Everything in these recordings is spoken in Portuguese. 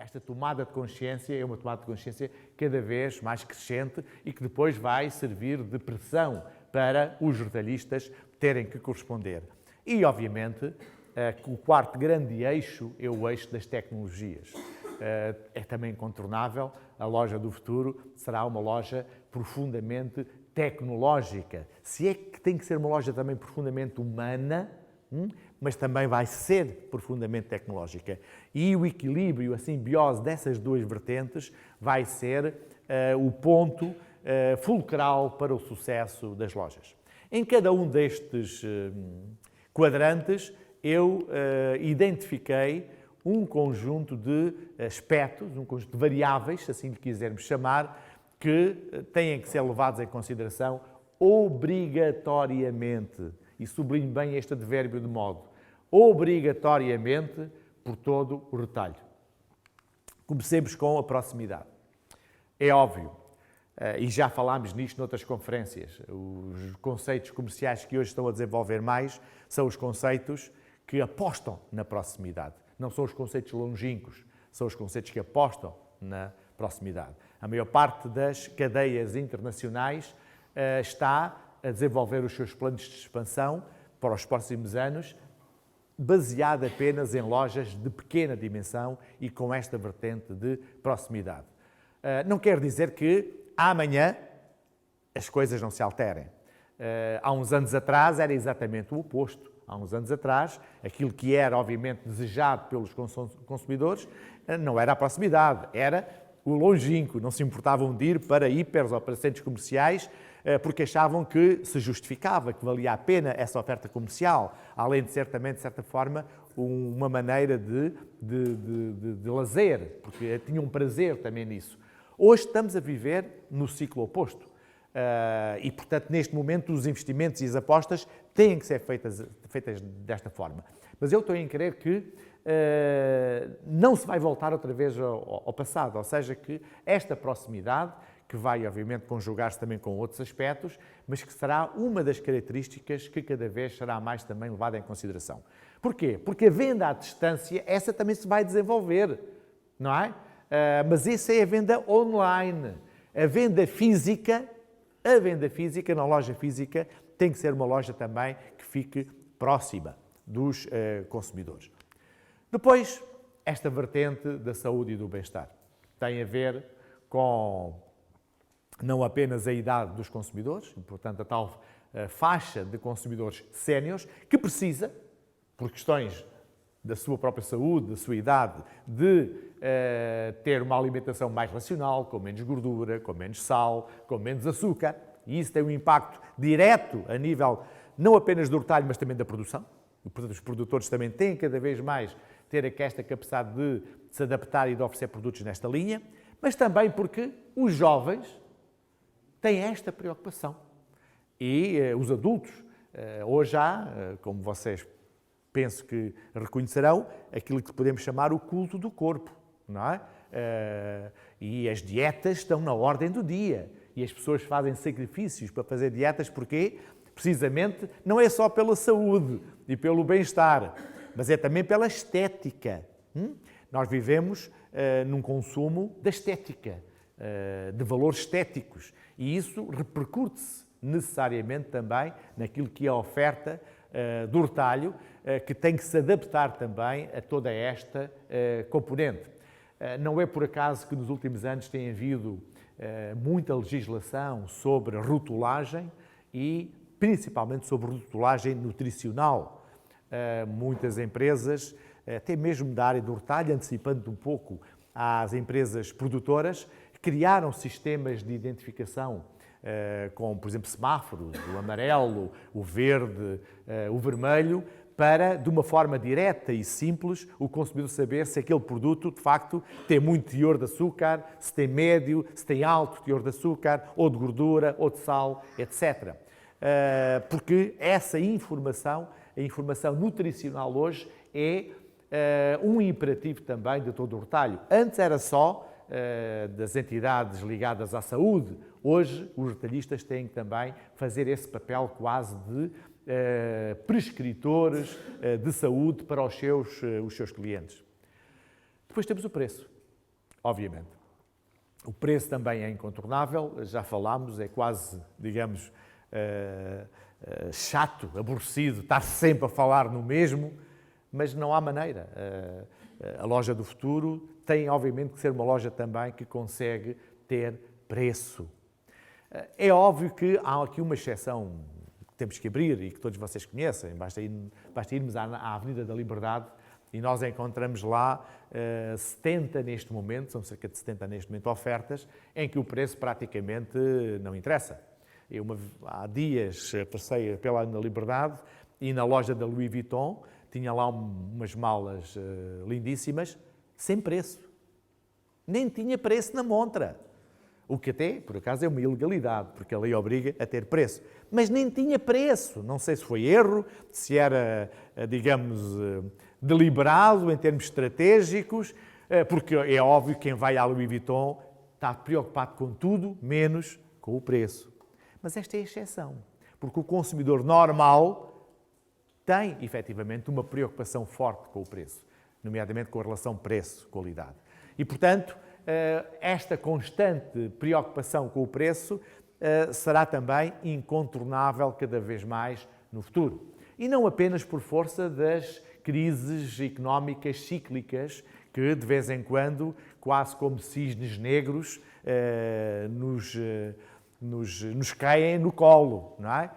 esta tomada de consciência é uma tomada de consciência cada vez mais crescente e que depois vai servir de pressão para os jornalistas terem que corresponder. E, obviamente, o quarto grande eixo é o eixo das tecnologias. É também incontornável, a loja do futuro será uma loja profundamente tecnológica. Se é que tem que ser uma loja também profundamente humana, mas também vai ser profundamente tecnológica. E o equilíbrio, a simbiose dessas duas vertentes vai ser o ponto fulcral para o sucesso das lojas. Em cada um destes quadrantes, eu identifiquei um conjunto de aspectos, um conjunto de variáveis, se assim lhe quisermos chamar, que têm que ser levados em consideração obrigatoriamente. E sublinho bem este advérbio de modo. Obrigatoriamente por todo o retalho. Comecemos com a proximidade. É óbvio, e já falámos nisto noutras conferências, os conceitos comerciais que hoje estão a desenvolver mais são os conceitos que apostam na proximidade. Não são os conceitos longínquos, são os conceitos que apostam na proximidade. A maior parte das cadeias internacionais está a desenvolver os seus planos de expansão para os próximos anos, baseado apenas em lojas de pequena dimensão e com esta vertente de proximidade. Não quer dizer que amanhã as coisas não se alterem. Há uns anos atrás era exatamente o oposto. Há uns anos atrás, aquilo que era obviamente desejado pelos consumidores não era a proximidade, era o longínquo. Não se importavam de ir para hipers ou para centros comerciais porque achavam que se justificava, que valia a pena essa oferta comercial, além de ser também, de certa forma, uma maneira de lazer, porque tinham um prazer também nisso. Hoje estamos a viver no ciclo oposto. E, portanto, neste momento, os investimentos e as apostas têm que ser feitas desta forma. Mas eu estou a crer que não se vai voltar outra vez ao passado, ou seja, que esta proximidade, que vai, obviamente, conjugar-se também com outros aspectos, mas que será uma das características que cada vez será mais também levada em consideração. Porquê? Porque a venda à distância, essa também se vai desenvolver, não é? Mas essa é a venda online. A venda física, na loja física, tem que ser uma loja também que fique próxima dos consumidores. Depois, esta vertente da saúde e do bem-estar tem a ver com não apenas a idade dos consumidores, portanto a tal faixa de consumidores séniores, que precisa, por questões da sua própria saúde, da sua idade, de ter uma alimentação mais racional, com menos gordura, com menos sal, com menos açúcar, e isso tem um impacto direto a nível não apenas do retalho, mas também da produção. E, portanto, os produtores também têm cada vez mais ter esta capacidade de se adaptar e de oferecer produtos nesta linha, mas também porque os jovens têm esta preocupação. E os adultos, hoje há, como vocês penso que reconhecerão, aquilo que podemos chamar o culto do corpo, não é? E as dietas estão na ordem do dia. E as pessoas fazem sacrifícios para fazer dietas, porque precisamente não é só pela saúde e pelo bem-estar, mas é também pela estética. Nós vivemos num consumo da estética, de valores estéticos, e isso repercute-se necessariamente também naquilo que é a oferta do retalho, que tem que se adaptar também a toda esta componente. Não é por acaso que nos últimos anos tem havido muita legislação sobre rotulagem e principalmente sobre rotulagem nutricional. Muitas empresas, até mesmo da área do retalho, antecipando um pouco às empresas produtoras, criaram sistemas de identificação com, por exemplo, semáforos, o amarelo, o verde, o vermelho, para, de uma forma direta e simples, o consumidor saber se aquele produto, de facto, tem muito teor de açúcar, se tem médio, se tem alto teor de açúcar, ou de gordura, ou de sal, etc. Porque essa informação, a informação nutricional hoje, é um imperativo também de todo o retalho. Antes era só das entidades ligadas à saúde. Hoje, os retalhistas têm que também fazer esse papel quase de prescritores de saúde para os seus clientes. Depois temos o preço. obviamente. O preço também é incontornável, já falámos, é quase, digamos, chato, aborrecido, estar sempre a falar no mesmo, mas não há maneira. A loja do futuro tem, obviamente, que ser uma loja também que consegue ter preço. É óbvio que há aqui uma exceção que temos que abrir e que todos vocês conhecem. Basta irmos à Avenida da Liberdade e nós encontramos lá 70 neste momento, são cerca de 70 neste momento, ofertas em que o preço praticamente não interessa. Há dias passei pela na Liberdade e na loja da Louis Vuitton tinha lá umas malas lindíssimas, sem preço. Nem tinha preço na montra. O que até, por acaso, é uma ilegalidade, porque a lei obriga a ter preço. Mas nem tinha preço. Não sei se foi erro, se era, digamos, deliberado em termos estratégicos, porque é óbvio que quem vai à Louis Vuitton está preocupado com tudo, menos com o preço. Mas esta é a exceção, porque o consumidor normal tem, efetivamente, uma preocupação forte com o preço, nomeadamente com a relação preço-qualidade. E, portanto, esta constante preocupação com o preço será também incontornável cada vez mais no futuro. E não apenas por força das crises económicas cíclicas que, de vez em quando, quase como cisnes negros, nos caem no colo, não é?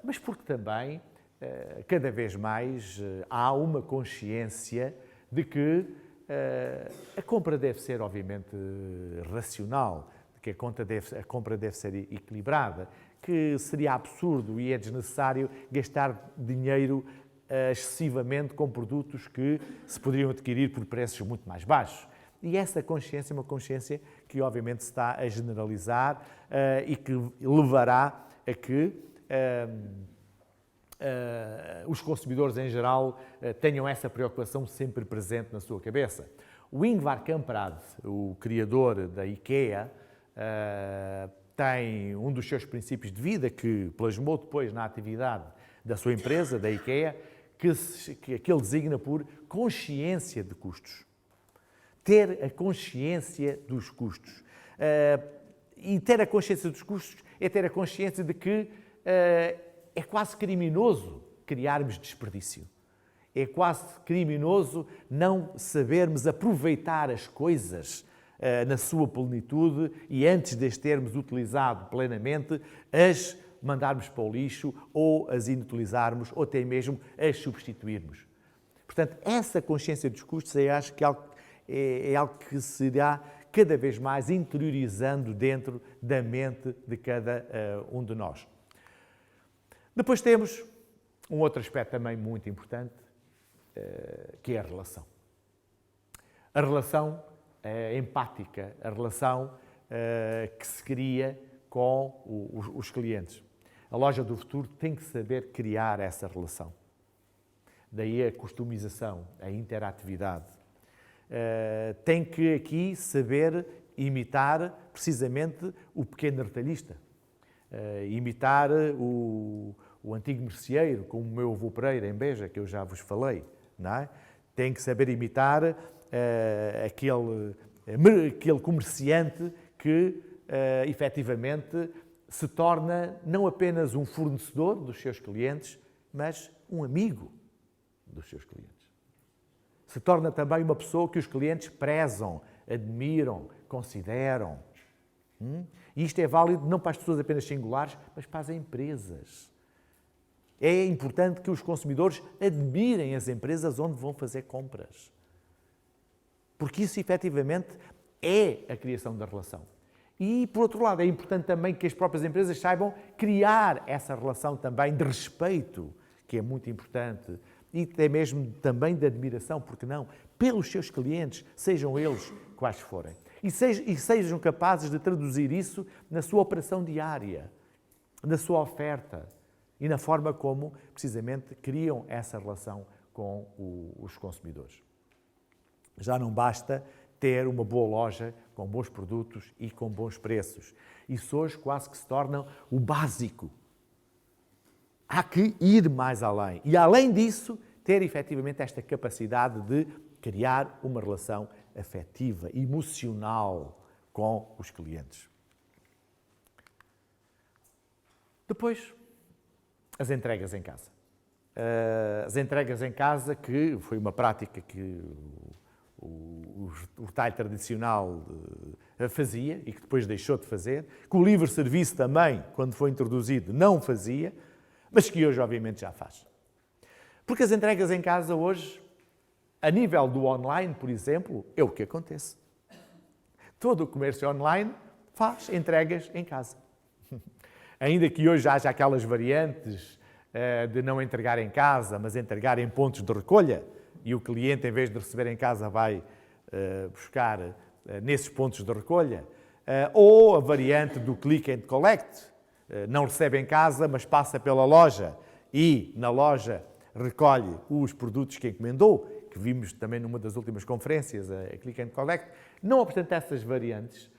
Mas porque também, cada vez mais, há uma consciência de que a compra deve ser, obviamente, racional, que a compra deve ser equilibrada, que seria absurdo e é desnecessário gastar dinheiro excessivamente com produtos que se poderiam adquirir por preços muito mais baixos. E essa consciência é uma consciência que, obviamente, se está a generalizar e que levará a que os consumidores em geral tenham essa preocupação sempre presente na sua cabeça. O Ingvar Kamprad, o criador da IKEA, tem um dos seus princípios de vida que plasmou depois na atividade da sua empresa, da IKEA, que ele designa por consciência de custos. Ter a consciência dos custos. E ter a consciência dos custos é ter a consciência de que é quase criminoso criarmos desperdício. É quase criminoso não sabermos aproveitar as coisas na sua plenitude e antes de as termos utilizado plenamente, as mandarmos para o lixo ou as inutilizarmos ou até mesmo as substituirmos. Portanto, essa consciência dos custos acho que é algo que se irá cada vez mais interiorizando dentro da mente de cada um de nós. Depois temos um outro aspecto também muito importante, que é a relação. A relação empática, a relação que se cria com os clientes. A loja do futuro tem que saber criar essa relação. Daí a customização, a interatividade. Tem que aqui saber imitar precisamente o pequeno retalhista, imitar o antigo merceeiro, como o meu avô Pereira em Beja, que eu já vos falei, não é? Tem que saber imitar aquele comerciante que efetivamente se torna não apenas um fornecedor dos seus clientes, mas um amigo dos seus clientes. Se torna também uma pessoa que os clientes prezam, admiram, consideram. E isto é válido não para as pessoas apenas singulares, mas para as empresas. É importante que os consumidores admirem as empresas onde vão fazer compras. Porque isso, efetivamente, é a criação da relação. E, por outro lado, é importante também que as próprias empresas saibam criar essa relação também de respeito, que é muito importante, e até mesmo também de admiração, porque não, pelos seus clientes, sejam eles quais forem. E sejam capazes de traduzir isso na sua operação diária, na sua oferta e na forma como, precisamente, criam essa relação com os consumidores. Já não basta ter uma boa loja com bons produtos e com bons preços. Isso hoje quase que se torna o básico. Há que ir mais além. E, além disso, ter efetivamente esta capacidade de criar uma relação afetiva, emocional com os clientes. Depois, as entregas em casa. As entregas em casa, que foi uma prática que o retalho tradicional fazia e que depois deixou de fazer, que o livre serviço também, quando foi introduzido, não fazia, mas que hoje, obviamente, já faz. Porque as entregas em casa hoje, a nível do online, por exemplo, é o que acontece. Todo o comércio online faz entregas em casa. Ainda que hoje haja aquelas variantes de não entregar em casa, mas entregar em pontos de recolha, e o cliente, em vez de receber em casa, vai buscar nesses pontos de recolha, ou a variante do click and collect, não recebe em casa, mas passa pela loja e na loja recolhe os produtos que encomendou, que vimos também numa das últimas conferências, a click and collect. Não obstante essas variantes,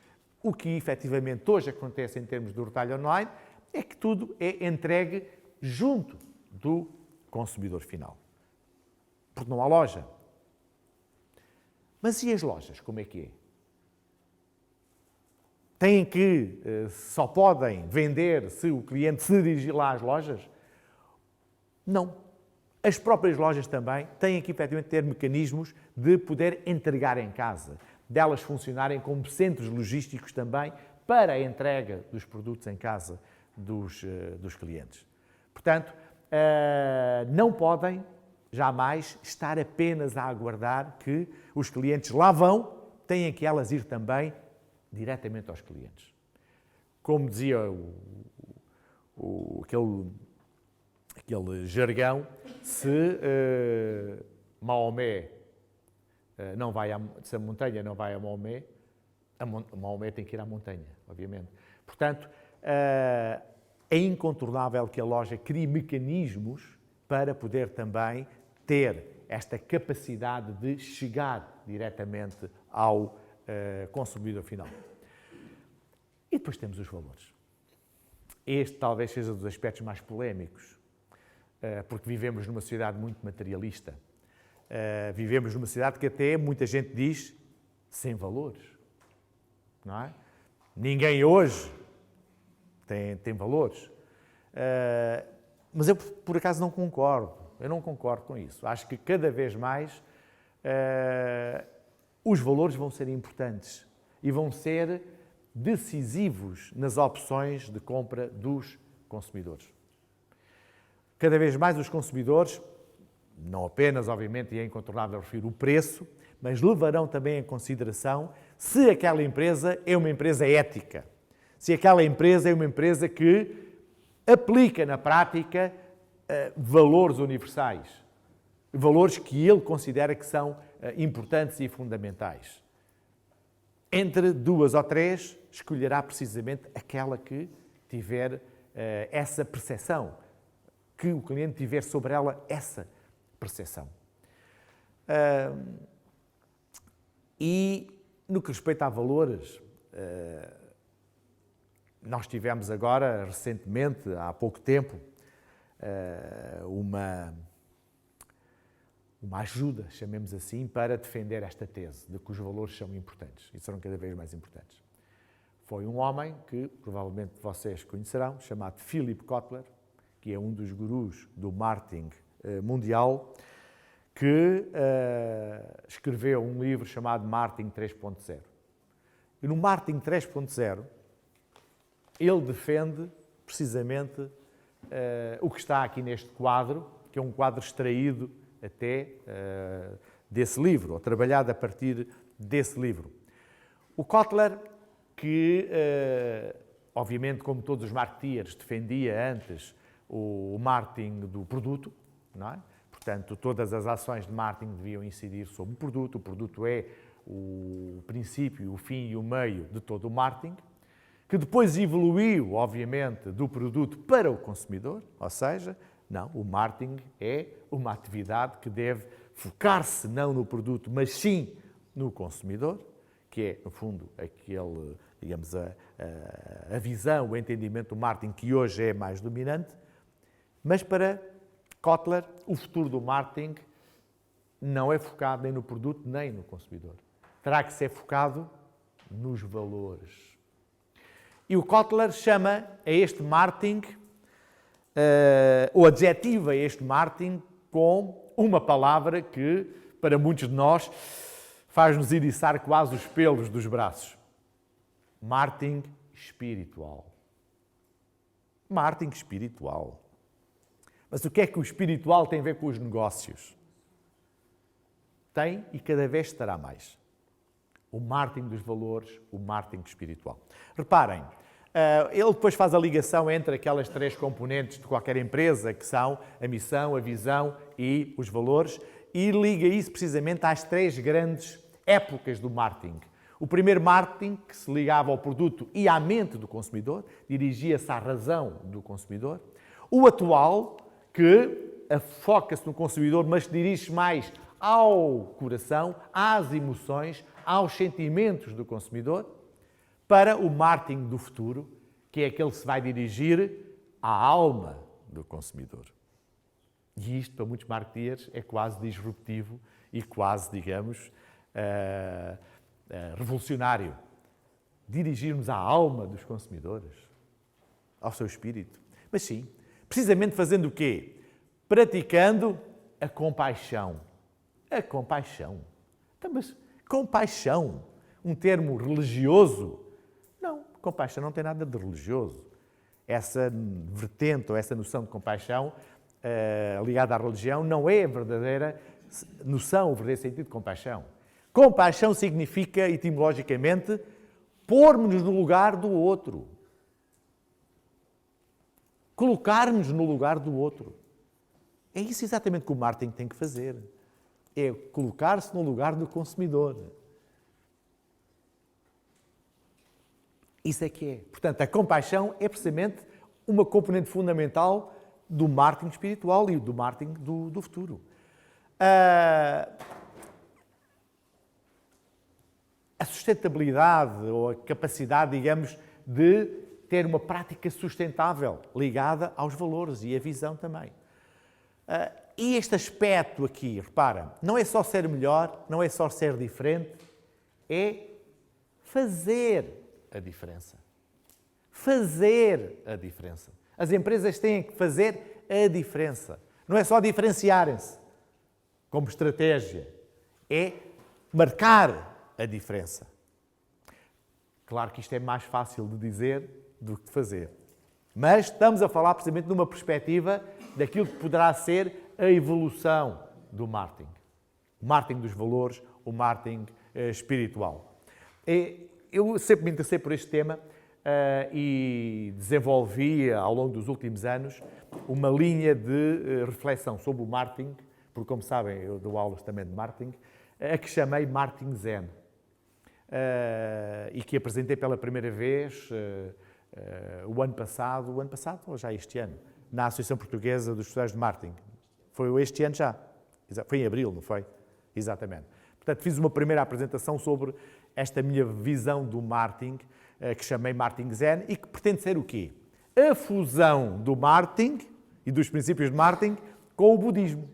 o que efetivamente hoje acontece em termos do retalho online é que tudo é entregue junto do consumidor final. Porque não há loja. Mas e as lojas, como é que é? Têm que, só podem vender se o cliente se dirigir lá às lojas? Não. As próprias lojas também têm que, efetivamente, ter mecanismos de poder entregar em casa, delas funcionarem como centros logísticos também para a entrega dos produtos em casa dos clientes. Portanto, não podem jamais estar apenas a aguardar que os clientes lá vão, têm que elas ir também diretamente aos clientes. Como dizia aquele jargão, se Maomé não vai se a montanha não vai a Maomé, Maomé tem que ir à montanha, obviamente. Portanto, é incontornável que a loja crie mecanismos para poder também ter esta capacidade de chegar diretamente ao consumidor final. E depois temos os valores. Este talvez seja um dos aspectos mais polémicos, porque vivemos numa sociedade muito materialista. Vivemos numa sociedade que até muita gente diz sem valores, não é? Ninguém hoje tem valores. Mas eu, por acaso, não concordo. Eu não concordo com isso. Acho que cada vez mais os valores vão ser importantes e vão ser decisivos nas opções de compra dos consumidores. Cada vez mais os consumidores, não apenas, obviamente, e é incontornável referir o preço, mas levarão também em consideração se aquela empresa é uma empresa ética, se aquela empresa é uma empresa que aplica na prática valores universais, valores que ele considera que são importantes e fundamentais. Entre duas ou três, escolherá precisamente aquela que tiver essa percepção, que o cliente tiver sobre ela essa percepção. E no que respeita a valores, nós tivemos agora, recentemente, há pouco tempo, uma ajuda, chamemos assim, para defender esta tese de que os valores são importantes e serão cada vez mais importantes. Foi um homem que, provavelmente vocês conhecerão, chamado Philip Kotler, que é um dos gurus do marketing mundial, que escreveu um livro chamado Marketing 3.0. E no Marketing 3.0, ele defende precisamente o que está aqui neste quadro, que é um quadro extraído até desse livro, ou trabalhado a partir desse livro. O Kotler, que obviamente, como todos os marketeers, defendia antes o marketing do produto, não é? Portanto, todas as ações de marketing deviam incidir sobre o produto é o princípio, o fim e o meio de todo o marketing, que depois evoluiu, obviamente, do produto para o consumidor, ou seja, não, o marketing é uma atividade que deve focar-se não no produto, mas sim no consumidor, que é, no fundo, aquele, digamos, a visão, o entendimento do marketing que hoje é mais dominante, mas para Kotler, o futuro do marketing não é focado nem no produto nem no consumidor. terá que ser focado nos valores. E o Kotler chama a este marketing, ou adjetiva a este marketing, com uma palavra que, para muitos de nós, faz-nos eriçar quase os pelos dos braços. Marketing espiritual. Marketing espiritual. Mas o que é que o espiritual tem a ver com os negócios? Tem e cada vez terá mais. O marketing dos valores, o marketing espiritual. Reparem, ele depois faz a ligação entre aquelas três componentes de qualquer empresa, que são a missão, a visão e os valores, e liga isso precisamente às três grandes épocas do marketing. O primeiro marketing, que se ligava ao produto e à mente do consumidor, dirigia-se à razão do consumidor. O atual, que foca-se no consumidor, mas dirige mais ao coração, às emoções, aos sentimentos do consumidor, para o marketing do futuro, que é aquele que se vai dirigir à alma do consumidor. E isto, para muitos marketeers, é quase disruptivo e quase, digamos, revolucionário. Dirigirmos à alma dos consumidores, ao seu espírito. Mas sim, precisamente fazendo o quê? Praticando a compaixão. A compaixão. Então, mas compaixão, um termo religioso? Não, compaixão não tem nada de religioso. Essa vertente ou essa noção de compaixão ligada à religião não é a verdadeira noção, o verdadeiro sentido de compaixão. Compaixão significa, etimologicamente, pôr-nos no lugar do outro. Colocar-nos no lugar do outro. É isso exatamente que o marketing tem que fazer. É colocar-se no lugar do consumidor. Isso é que é. Portanto, a compaixão é precisamente uma componente fundamental do marketing espiritual e do marketing do futuro. A sustentabilidade ou a capacidade, digamos, de ter uma prática sustentável ligada aos valores e à visão também. E este aspecto aqui, repara, não é só ser melhor, não é só ser diferente, é fazer a diferença. Fazer a diferença. As empresas têm que fazer a diferença. Não é só diferenciarem-se como estratégia, é marcar a diferença. Claro que isto é mais fácil de dizer do que de fazer. Mas estamos a falar precisamente de uma perspectiva daquilo que poderá ser a evolução do marketing. O marketing dos valores, o marketing espiritual. Eu sempre me interessei por este tema e desenvolvi ao longo dos últimos anos uma linha de reflexão sobre o marketing, porque, como sabem, eu dou aulas também de marketing, a que chamei Marketing Zen. E que apresentei pela primeira vez o ano passado ou já este ano, na Associação Portuguesa dos Professores de Marketing. Foi este ano já. Foi em abril, não foi? Exatamente. Portanto, fiz uma primeira apresentação sobre esta minha visão do marketing, que chamei Marketing Zen, e que pretende ser o quê? A fusão do marketing e dos princípios de marketing com o budismo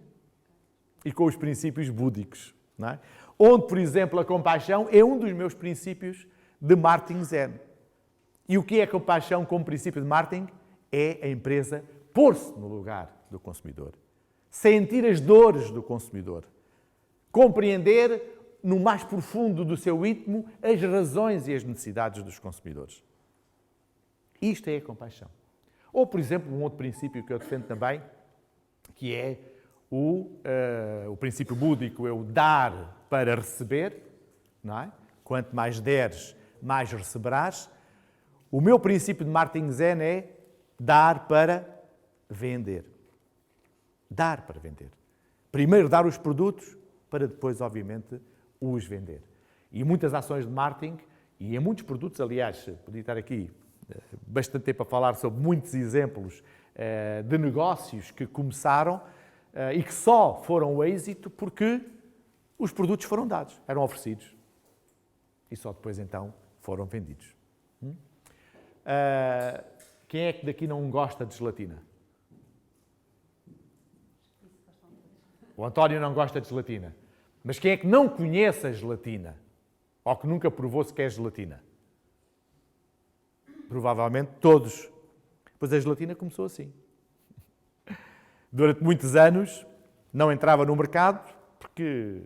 e com os princípios búdicos. Não é? Onde, por exemplo, a compaixão é um dos meus princípios de marketing zen. E o que é compaixão como princípio de marketing? É a empresa pôr-se no lugar do consumidor. Sentir as dores do consumidor. Compreender, no mais profundo do seu íntimo, as razões e as necessidades dos consumidores. Isto é a compaixão. Ou, por exemplo, um outro princípio que eu defendo também, que é o princípio búdico, é o dar para receber, não é? Quanto mais deres, mais receberás. O meu princípio de marketing zen é dar para vender. Dar para vender. Primeiro dar os produtos, para depois, obviamente, os vender. E muitas ações de marketing, e em muitos produtos, aliás, podia estar aqui bastante tempo a falar sobre muitos exemplos de negócios que começaram e que só foram o êxito porque os produtos foram dados, eram oferecidos. E só depois, então, foram vendidos. Quem é que daqui não gosta de gelatina? O António não gosta de gelatina. Mas quem é que não conhece a gelatina? Ou que nunca provou sequer gelatina? Provavelmente todos. Pois a gelatina começou assim. Durante muitos anos não entrava no mercado porque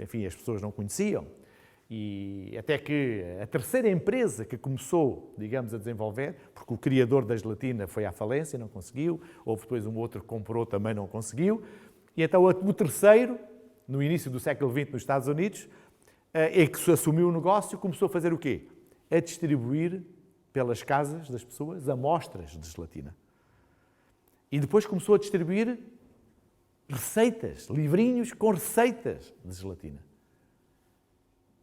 enfim, as pessoas não conheciam. E até que a terceira empresa que começou, digamos, a desenvolver, porque o criador da gelatina foi à falência, não conseguiu, houve depois um outro que comprou, também não conseguiu, e então o terceiro, no início do século XX nos Estados Unidos, é que se assumiu o negócio, começou a fazer o quê? A distribuir pelas casas das pessoas amostras de gelatina. E depois começou a distribuir receitas, livrinhos com receitas de gelatina.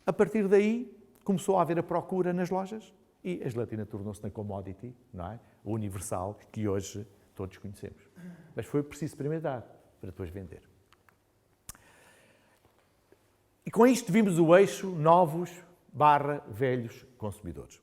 A partir daí, começou a haver a procura nas lojas e a gelatina tornou-se na commodity, não é? Universal, que hoje todos conhecemos. Mas foi preciso primeiro dar, para depois vender. E com isto vimos o eixo novos/velhos consumidores.